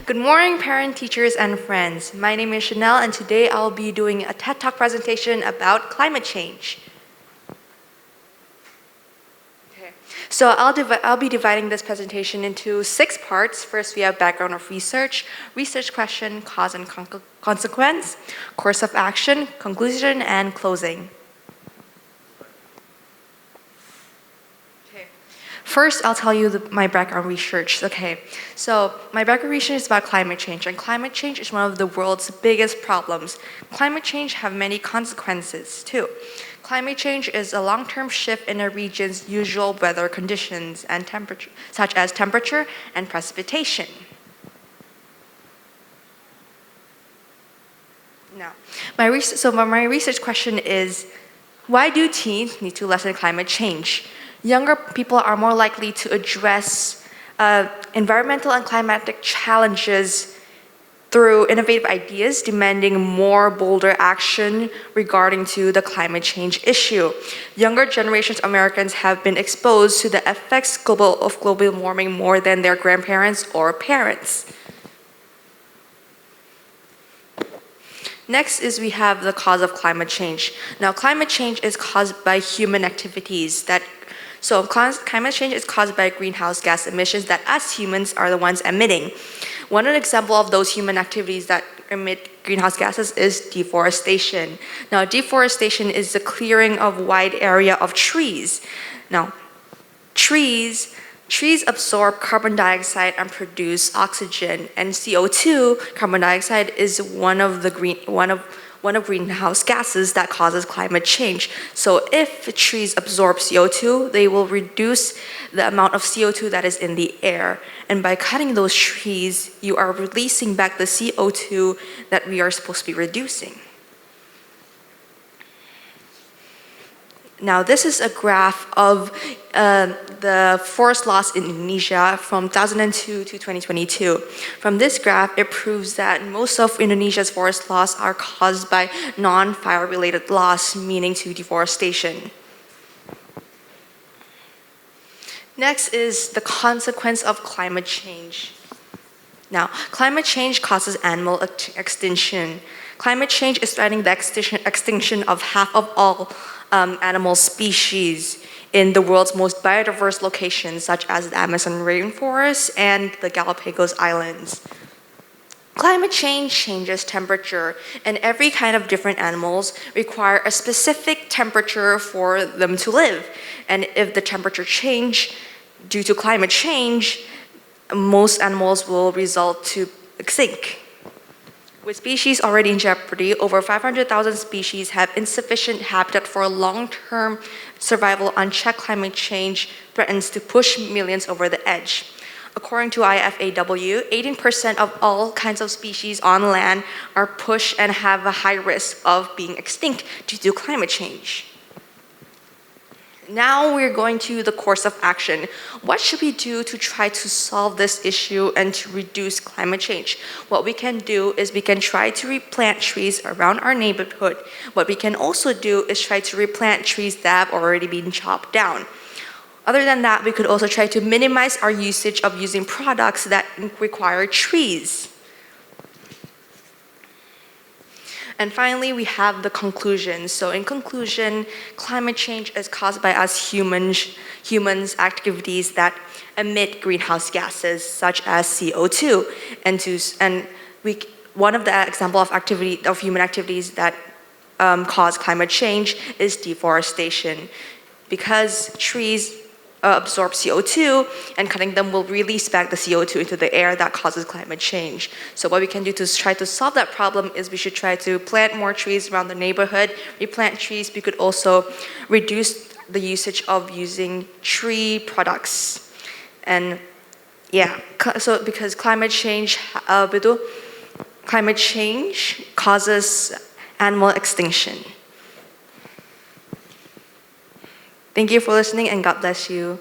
Good morning, parents, teachers, and friends. My name is Chanelle, and today I'll be doing a TED Talk presentation about climate change. So I'll be dividing this presentation into 6 parts. First, we have background of research question, cause and consequence, course of action, conclusion, and closing. First, I'll tell you my background research. So my background research is about climate change, and climate change is one of the world's biggest problems. Climate change have many consequences too. Climate change is a long-term shift in a region's usual weather conditions and temperature, such as temperature and precipitation. Now, my research question is, why do teens need to lessen climate change? Younger people are more likely to address environmental and climatic challenges through innovative ideas demanding more bolder action regarding to the climate change issue. Younger generations of Americans have been exposed to the effects of global warming more than their grandparents or parents. Next is we have the cause of climate change. Now, climate change is caused by human activities climate change is caused by greenhouse gas emissions that us humans are the ones emitting. One example of those human activities that emit greenhouse gases is deforestation. Now, deforestation is the clearing of wide area of trees. Now, trees absorb carbon dioxide and produce oxygen, and CO2, carbon dioxide, is one of greenhouse gases that causes climate change. So if trees absorb CO2, they will reduce the amount of CO2 that is in the air. And by cutting those trees, you are releasing back the CO2 that we are supposed to be reducing. Now, this is a graph of the forest loss in Indonesia from 2002 to 2022. From this graph, it proves that most of Indonesia's forest loss are caused by non-fire related loss, meaning to deforestation. Next is the consequence of climate change. Now, climate change causes animal extinction. Climate change is threatening the extinction of half of all animal species in the world's most biodiverse locations, such as the Amazon rainforest and the Galapagos Islands. Climate change changes temperature, and every kind of different animals require a specific temperature for them to live. And if the temperature change due to climate change, most animals will result to extinct. With species already in jeopardy, over 500,000 species have insufficient habitat for long-term survival. Unchecked climate change threatens to push millions over the edge. According to IFAW, 18% of all kinds of species on land are pushed and have a high risk of being extinct due to climate change. Now we're going to the course of action. What should we do to try to solve this issue and to reduce climate change? What we can do is we can try to replant trees around our neighborhood. What we can also do is try to replant trees that have already been chopped down. Other than that, we could also try to minimize our usage of using products that require trees. And finally, we have the conclusion. So in conclusion, climate change is caused by us humans activities that emit greenhouse gases such as CO2. One of the example of human activities that cause climate change is deforestation. Because trees absorb CO2, and cutting them will release back the CO2 into the air that causes climate change. So what we can do to try to solve that problem is we should try to plant more trees around the neighborhood. Replant trees. We could also reduce the usage of using tree products. And yeah, so because climate change causes animal extinction. Thank you for listening, and God bless you.